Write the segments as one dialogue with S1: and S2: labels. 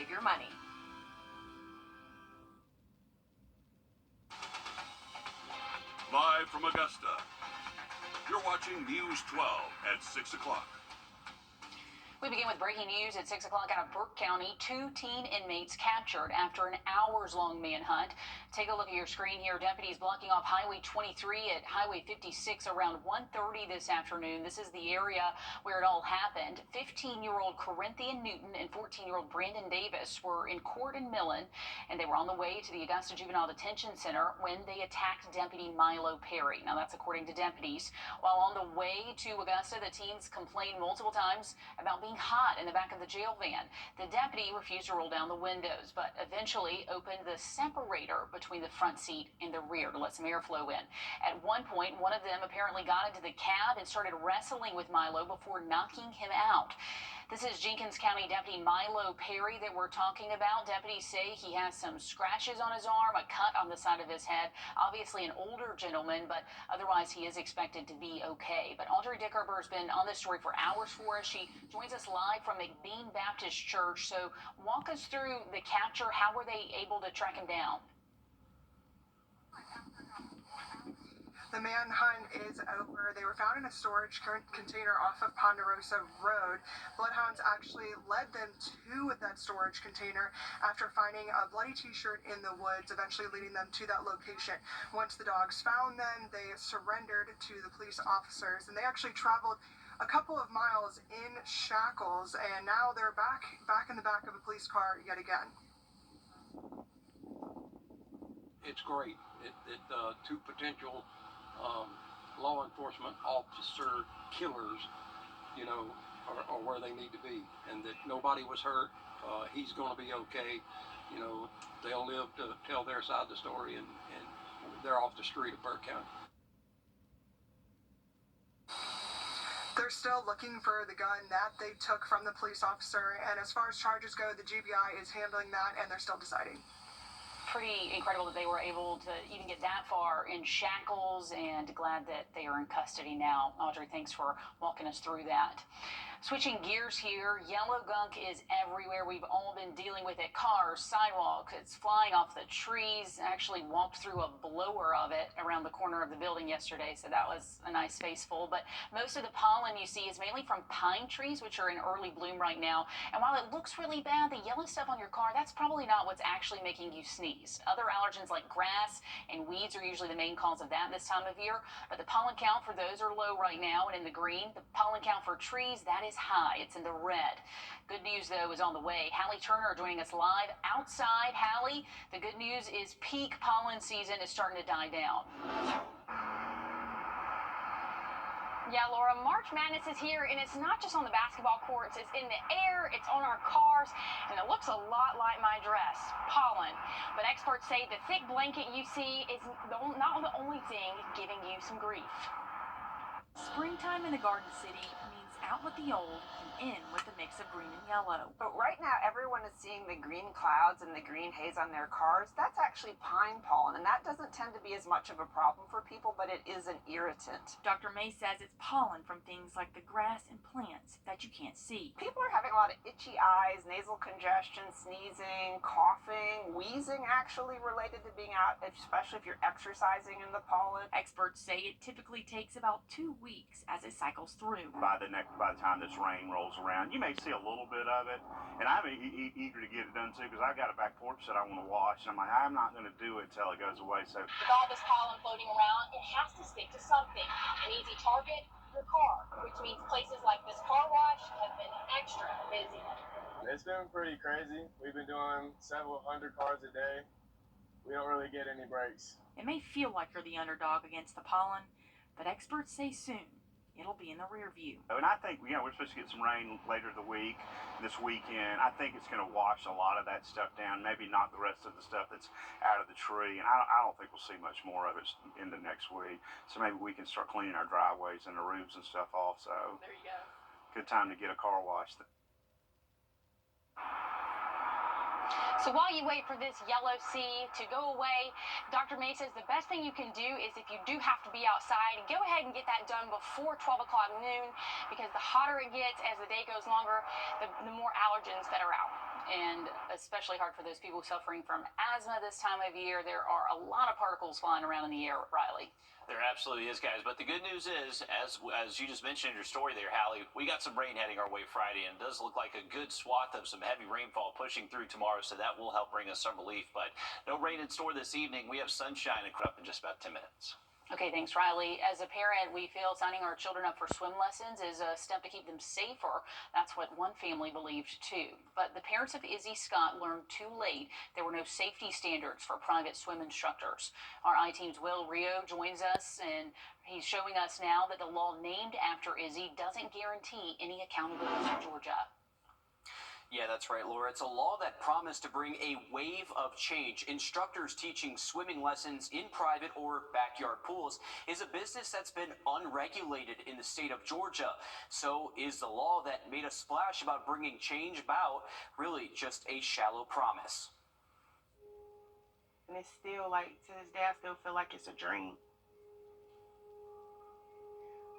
S1: save your money.
S2: Live from Augusta, you're watching News 12 at 6 o'clock.
S3: We begin with breaking news at 6 o'clock out of Burke County. 2 teen inmates captured after an hours-long manhunt. Take a look at your screen here. Deputies blocking off Highway 23 at Highway 56 around 1:30 this afternoon. This is the area where it all happened. 15-year-old Corinthian Newton and 14-year-old Brandon Davis were in court in Millen, and they were on the way to the Augusta Juvenile Detention Center when they attacked Deputy Milo Perry. Now, that's according to deputies. While on the way to Augusta, the teens complained multiple times about being hot in the back of the jail van. The deputy refused to roll down the windows, but eventually opened the separator between the front seat and the rear to let some airflow in. At one point, one of them apparently got into the cab and started wrestling with Milo before knocking him out. This is Jenkins County Deputy Milo Perry that we're talking about. Deputies say he has some scratches on his arm, a cut on the side of his head. Obviously an older gentleman, but otherwise he is expected to be okay. But Audrey Dickerber has been on this story for hours for us. She joins us live from McBean Baptist Church. So walk us through the capture. How were they able to track him down?
S4: The manhunt is over. They were found in a storage container off of Ponderosa Road. Bloodhounds actually led them to that storage container after finding a bloody t-shirt in the woods, eventually leading them to that location. Once the dogs found them, they surrendered to the police officers, and they actually traveled a couple of miles in shackles, and now they're back in the back of a police car yet again.
S5: It's great. Two potential law enforcement officer killers, are where they need to be, and that nobody was hurt. He's going to be okay. They'll live to tell their side of the story, and they're off the street of Burke County.
S4: They're still looking for the gun that they took from the police officer, and as far as charges go, the GBI is handling that, and they're still deciding.
S3: Pretty incredible that they were able to even get that far in shackles, and glad that they are in custody now. Audrey, thanks for walking us through that. Switching gears here, yellow gunk is everywhere. We've all been dealing with it. Cars, sidewalks, it's flying off the trees. Actually walked through a blower of it around the corner of the building yesterday, so that was a nice face full. But most of the pollen you see is mainly from pine trees, which are in early bloom right now. And while it looks really bad, the yellow stuff on your car, that's probably not what's actually making you sneeze. Other allergens like grass and weeds are usually the main cause of that this time of year. But the pollen count for those are low right now and in the green. The pollen count for trees, that is high. It's in the red. Good news, though, is on the way. Hallie Turner joining us live outside. Hallie, the good news is peak pollen season is starting to die down. Yeah, Laura, March Madness is here, and it's not just on the basketball courts. It's in the air, it's on our cars, and it looks a lot like my dress, pollen. But experts say the thick blanket you see is not the only thing giving you some grief.
S1: Springtime in the Garden City means out with the old and in with a mix of green and yellow.
S6: But right now, everyone is seeing the green clouds and the green haze on their cars. That's actually pine pollen, and that doesn't tend to be as much of a problem for people, but it is an irritant.
S1: Dr. May says it's pollen from things like the grass and plants that you can't see.
S6: People are having a lot of itchy eyes, nasal congestion, sneezing, coughing, wheezing, actually related to being out, especially if you're exercising in the pollen.
S1: Experts say it typically takes about 2 weeks as it cycles through.
S7: By the time this rain rolls around, you may see a little bit of it, and I'm eager to get it done too, because I've got a back porch that I want to wash, and I'm like, I'm not going to do it till it goes away. So
S3: with all this pollen floating around, it has to stick to something. An easy target, your car, which means places like this car wash have been extra busy.
S8: It's been pretty crazy. We've been doing several hundred cars a day. We don't really get any breaks.
S1: It may feel like you're the underdog against the pollen, but experts say soon it'll be in the rear view.
S7: And I think, we're supposed to get some rain later the week, this weekend. I think it's going to wash a lot of that stuff down, maybe not the rest of the stuff that's out of the tree. And I don't think we'll see much more of it in the next week. So maybe we can start cleaning our driveways and the roofs and stuff off. So
S3: there you go.
S7: Good time to get a car wash.
S3: So while you wait for this yellow sea to go away, Dr. May says the best thing you can do is, if you do have to be outside, go ahead and get that done before 12 o'clock noon, because the hotter it gets as the day goes longer, the more allergens that are out. and especially hard for those people suffering from asthma this time of year. There are a lot of particles flying around in the air, Riley.
S9: There absolutely is, guys. But the good news is, as you just mentioned in your story there, Hallie, we got some rain heading our way Friday, and it does look like a good swath of some heavy rainfall pushing through tomorrow, so that will help bring us some relief. But no rain in store this evening. We have sunshine up in just about 10 minutes.
S3: Okay, thanks, Riley. As a parent, we feel signing our children up for swim lessons is a step to keep them safer. That's what one family believed, too. But the parents of Izzy Scott learned too late there were no safety standards for private swim instructors. Our I-Team's Will Rio joins us, and he's showing us now that the law named after Izzy doesn't guarantee any accountability for Georgia.
S10: Yeah, that's right, Laura. It's a law that promised to bring a wave of change. Instructors teaching swimming lessons in private or backyard pools is a business that's been unregulated in the state of Georgia. So is the law that made a splash about bringing change about really just a shallow promise?
S11: And it's still like, to this day, I still feel like it's a dream.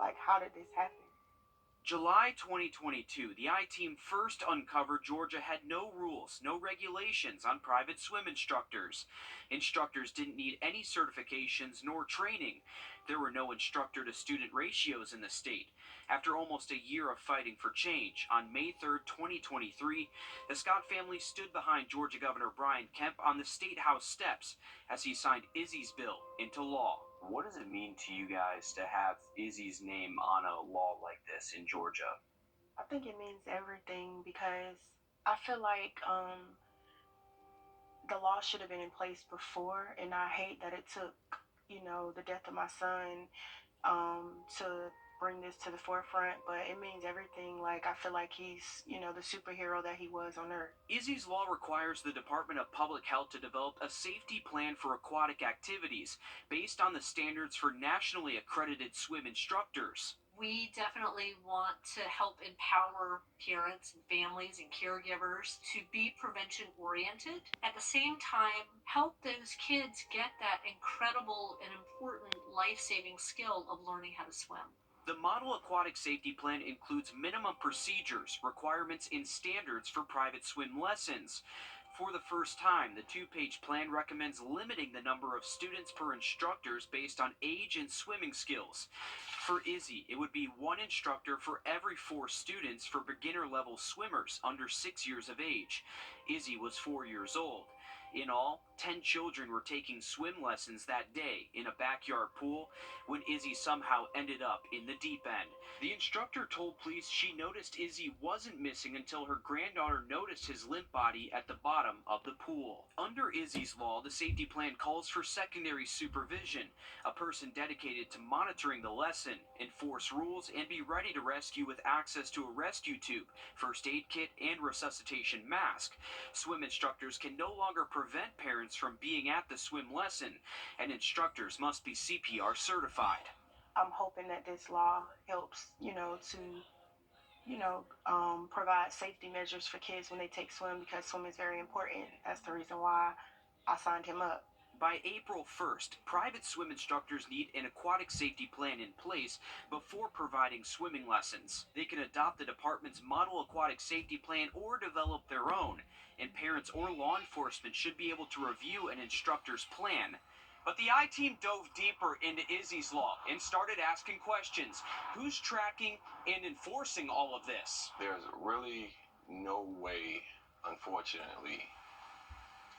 S11: Like, how did this happen?
S12: July 2022, the I-Team first uncovered Georgia had no rules, no regulations on private swim instructors. Instructors didn't need any certifications nor training. There were no instructor-to-student ratios in the state. After almost a year of fighting for change, on May 3rd, 2023, the Scott family stood behind Georgia Governor Brian Kemp on the State House steps as he signed Izzy's bill into law.
S10: What does it mean to you guys to have Izzy's name on a law like this in Georgia?
S11: I think it means everything because I feel like the law should have been in place before, and I hate that it took, the death of my son to bring this to the forefront, but it means everything. Like, I feel like he's, the superhero that he was on Earth.
S12: Izzy's law requires the Department of Public Health to develop a safety plan for aquatic activities based on the standards for nationally accredited swim instructors.
S13: We definitely want to help empower parents and families and caregivers to be prevention oriented. At the same time, help those kids get that incredible and important life-saving skill of learning how to swim.
S12: The Model Aquatic Safety Plan includes minimum procedures, requirements, and standards for private swim lessons. For the first time, the two-page plan recommends limiting the number of students per instructors based on age and swimming skills. For Izzy, it would be one instructor for every 4 students for beginner-level swimmers under 6 years of age. Izzy was 4 years old. In all, 10 children were taking swim lessons that day in a backyard pool when Izzy somehow ended up in the deep end. The instructor told police she noticed Izzy wasn't missing until her granddaughter noticed his limp body at the bottom of the pool. Under Izzy's law, the safety plan calls for secondary supervision, a person dedicated to monitoring the lesson, enforce rules, and be ready to rescue with access to a rescue tube, first aid kit, and resuscitation mask. Swim instructors can no longer prevent parents from being at the swim lesson, and instructors must be CPR certified.
S11: I'm hoping that this law helps, provide safety measures for kids when they take swim, because swim is very important. That's the reason why I signed him up.
S12: By April 1st, private swim instructors need an aquatic safety plan in place before providing swimming lessons. They can adopt the department's Model Aquatic Safety Plan or develop their own, and parents or law enforcement should be able to review an instructor's plan. But the I-Team dove deeper into Izzy's law and started asking questions. Who's tracking and enforcing all of this?
S14: There's really no way, unfortunately,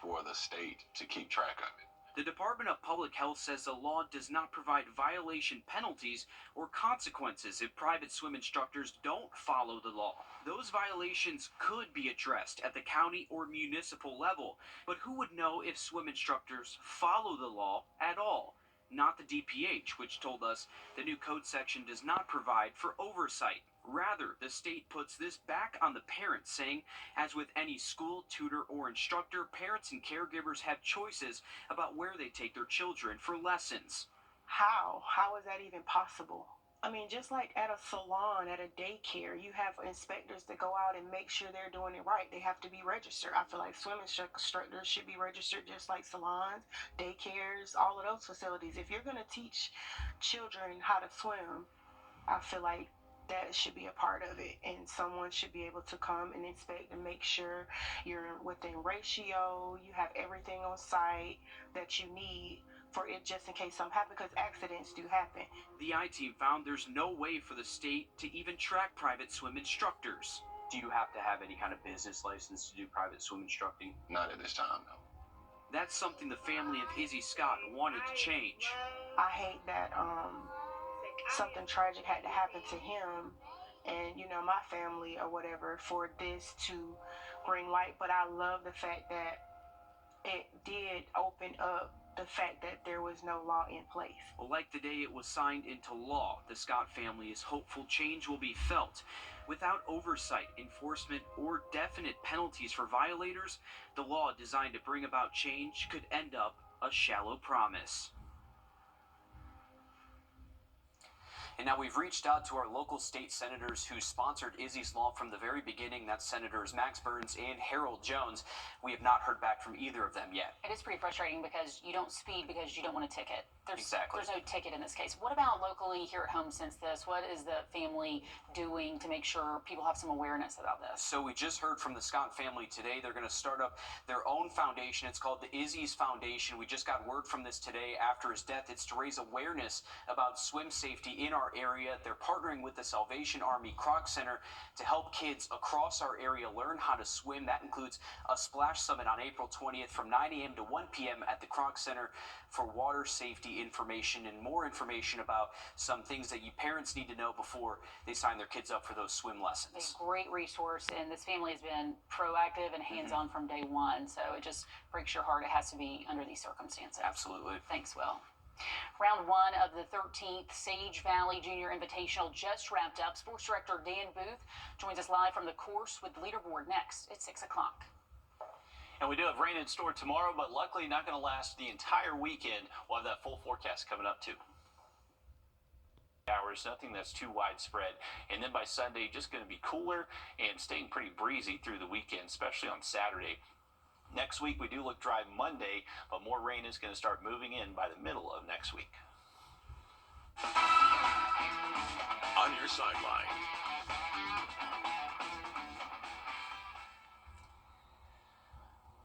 S14: for the state to keep track of it.
S12: The Department of Public Health says the law does not provide violation penalties or consequences if private swim instructors don't follow the law. Those violations could be addressed at the county or municipal level, but who would know if swim instructors follow the law at all? Not the DPH, which told us the new code section does not provide for oversight. Rather, the state puts this back on the parents, saying, as with any school, tutor, or instructor, parents and caregivers have choices about where they take their children for lessons.
S11: How? How is that even possible? I mean, just like at a salon, at a daycare, you have inspectors that go out and make sure they're doing it right. They have to be registered. I feel like swim instructors should be registered just like salons, daycares, all of those facilities. If you're going to teach children how to swim, I feel like that should be a part of it, and someone should be able to come and inspect and make sure you're within ratio, you have everything on site that you need for it, just in case something happens, because accidents do happen.
S12: The I-Team found there's no way for the state to even track private swim instructors.
S10: Do you have to have any kind of business license to do private swim instructing?
S14: Not at this time, no.
S12: That's something the family of Izzy Scott wanted to change.
S11: I hate that something tragic had to happen to him and, you know, my family or whatever for this to bring light. But I love the fact that it did open up the fact that there was no law in place.
S12: Like the day it was signed into law, the Scott family is hopeful change will be felt. Without oversight, enforcement, or definite penalties for violators, the law designed to bring about change could end up a shallow promise.
S10: And now we've reached out to our local state senators who sponsored Izzy's law from the very beginning. That's Senators Max Burns and Harold Jones. We have not heard back from either of them yet.
S3: It is pretty frustrating because you don't speed because you don't want a ticket.
S10: Exactly.
S3: There's no ticket in this case. What about locally here at home since this? What is the family doing to make sure people have some awareness about this?
S10: So we just heard from the Scott family today. They're going to start up their own foundation. It's called the Izzy's Foundation. We just got word from this today after his death. It's to raise awareness about swim safety in our area. They're partnering with the Salvation Army Croc Center to help kids across our area learn how to swim. That includes a splash summit on April 20th from 9 a.m. to 1 p.m. at the Croc Center for water safety information and more information about some things that you parents need to know before they sign their kids up for those swim lessons.
S3: A great resource, and this family has been proactive and hands-on from day one, so it just breaks your heart. It has to be under these circumstances.
S10: Absolutely.
S3: Thanks, Will. Round one of the 13th Sage Valley Junior Invitational just wrapped up. Sports Director Dan Booth joins us live from the course with the leaderboard next at 6 o'clock.
S9: And we do have rain in store tomorrow, but luckily not going to last the entire weekend. We'll have that full forecast coming up too. Hours, nothing that's too widespread. And then by Sunday, just going to be cooler and staying pretty breezy through the weekend, especially on Saturday. Next week, we do look dry Monday, but more rain is going to start moving in by the middle of next week.
S2: On your sideline.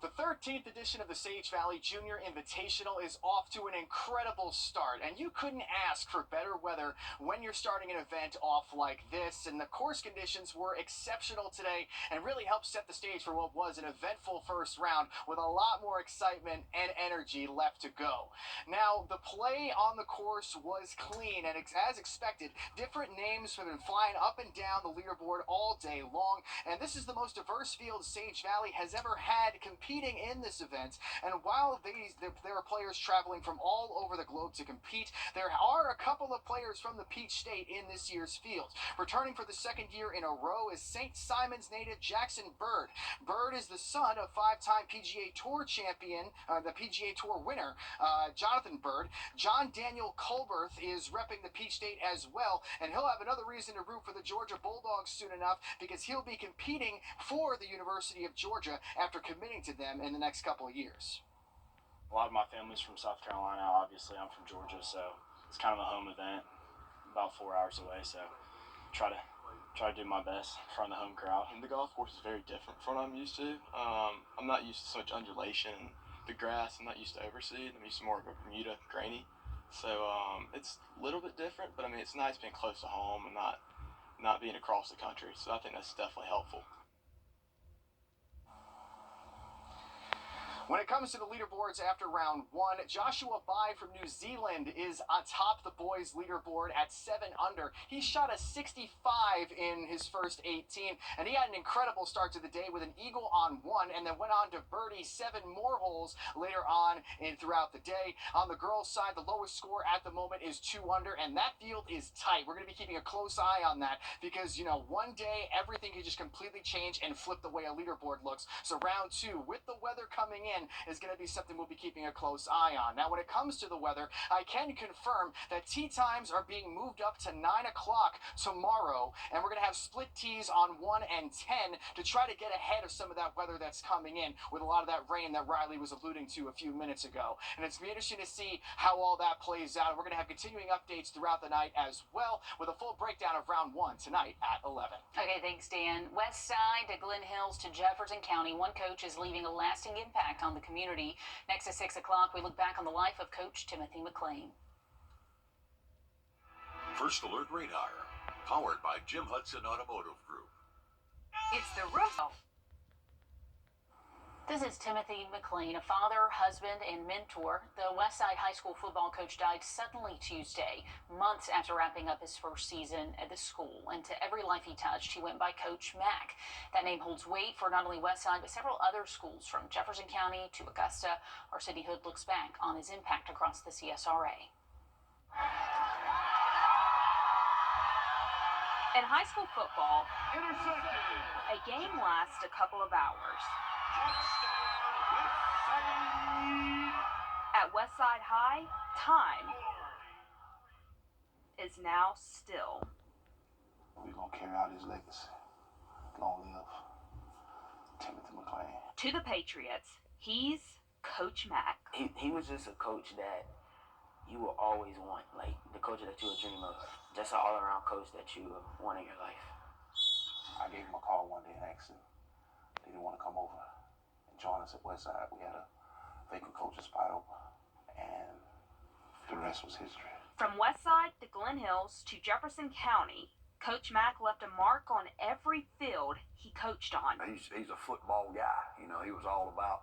S15: The 13th edition of the Sage Valley Junior Invitational is off to an incredible start, and you couldn't ask for better weather when you're starting an event off like this. And the course conditions were exceptional today and really helped set the stage for what was an eventful first round with a lot more excitement and energy left to go. Now, the play on the course was clean, and as expected, different names have been flying up and down the leaderboard all day long, and this is the most diverse field Sage Valley has ever had competing in this event. And while there are players traveling from all over the globe to compete, there are a couple of players from the Peach State in this year's field. Returning for the second year in a row is St. Simon's native Jackson Bird. Bird is the son of five-time PGA Tour champion, the PGA Tour winner, Jonathan Bird. John Daniel Colberth is repping the Peach State as well, and he'll have another reason to root for the Georgia Bulldogs soon enough, because he'll be competing for the University of Georgia after committing to them in the next couple of years.
S16: A lot of my family's from South Carolina. Obviously, I'm from Georgia, so it's kind of a home event, about 4 hours away. So try to do my best in front of the home crowd.
S17: And the golf course is very different from what I'm used to. I'm not used to so much undulation. The grass, I'm not used to overseed. I'm used to more of a Bermuda grainy. So it's a little bit different, but I mean it's nice being close to home and not being across the country. So I think that's definitely helpful.
S15: When it comes to the leaderboards after round one, Joshua Bai from New Zealand is on top of the boys' leaderboard at 7 under. He shot a 65 in his first 18, and he had an incredible start to the day with an eagle on 1, and then went on to birdie 7 more holes later on and throughout the day. On the girls' side, the lowest score at the moment is 2 under, and that field is tight. We're going to be keeping a close eye on that because, you know, one day everything could just completely change and flip the way a leaderboard looks. So round 2, with the weather coming in, again, is going to be something we'll be keeping a close eye on. Now, when it comes to the weather, I can confirm that tee times are being moved up to 9 o'clock tomorrow, and we're going to have split tees on 1 and 10 to try to get ahead of some of that weather that's coming in with a lot of that rain that Riley was alluding to a few minutes ago. And it's going to be interesting to see how all that plays out. We're going to have continuing updates throughout the night as well, with a full breakdown of round 1 tonight at 11.
S3: Okay, thanks, Dan. West Side to Glen Hills to Jefferson County. One coach is leaving a lasting impact on the community. Next at 6 o'clock, we look back on the life of Coach Timothy McClain.
S2: First Alert Radar, powered by Jim Hudson Automotive Group.
S1: It's the roof.
S3: This is Timothy McClain, a father, husband, and mentor. The Westside High School football coach died suddenly Tuesday, months after wrapping up his first season at the school. And to every life he touched, he went by Coach Mac. That name holds weight for not only Westside, but several other schools from Jefferson County to Augusta. Our Sydney Hood looks back on his impact across the CSRA.
S18: In high school football, a game lasts a couple of hours. At Westside High, time is now still.
S19: We're going to carry out his legacy. Long live Timothy McClain.
S18: To the Patriots, he's Coach Mac.
S20: He was just a coach that you will always want, like the coach that you would dream of. Just an all-around coach that you want in your life.
S19: I gave him a call one day and asked him if he didn't want to come over and join us at Westside. We had a vacant coach's spot open, and the rest was history.
S18: From Westside to Glen Hills to Jefferson County, Coach Mac left a mark on every field he coached on.
S21: He's a football guy. You know, he was all about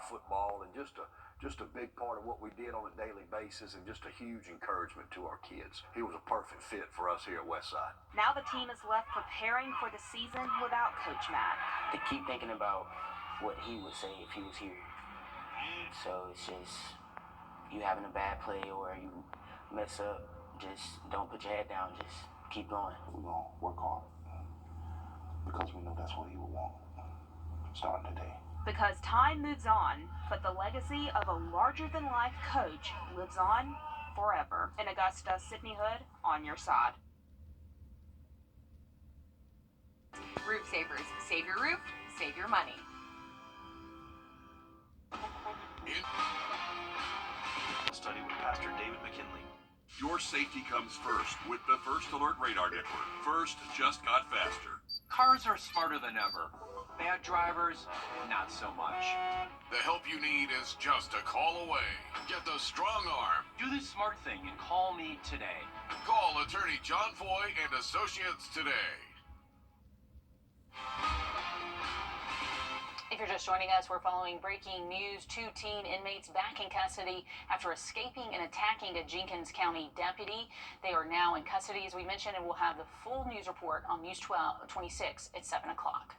S21: football, and just a big part of what we did on a daily basis, and just a huge encouragement to our kids. He was a perfect fit for us here at Westside.
S18: Now the team is left preparing for the season without Coach Mac.
S20: To keep thinking about what he would say if he was here. So it's just, you having a bad play or you mess up, just don't put your head down, just keep going.
S19: We're going to work hard because we know that's what he would want starting today.
S18: Because time moves on, but the legacy of a larger-than-life coach lives on forever. In Augusta, Sydney Hood, on your side.
S1: Roof Savers. Save your roof, save your money.
S2: Study with Pastor David McKinley. Your safety comes first with the First Alert Radar Network. First just got faster.
S22: Cars are smarter than ever. Bad drivers, not so much.
S23: The help you need is just a call away. Get the strong arm.
S22: Do the smart thing and call me today.
S23: Call attorney John Foy and Associates today.
S3: If you're just joining us, we're following breaking news. 2 teen inmates back in custody after escaping and attacking a Jenkins County deputy. They are now in custody, as we mentioned, and we'll have the full news report on News 26 at 7 o'clock.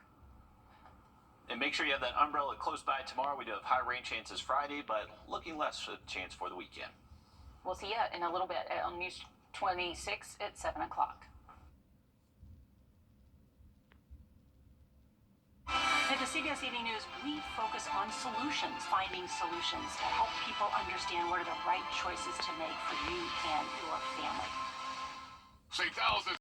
S9: And make sure you have that umbrella close by tomorrow. We do have high rain chances Friday, but looking less of a chance for the weekend.
S3: We'll see you in a little bit on News 26 at 7 o'clock.
S24: At the CBS Evening News, we focus on solutions, finding solutions to help people understand what are the right choices to make for you and your family.
S23: Say thousands.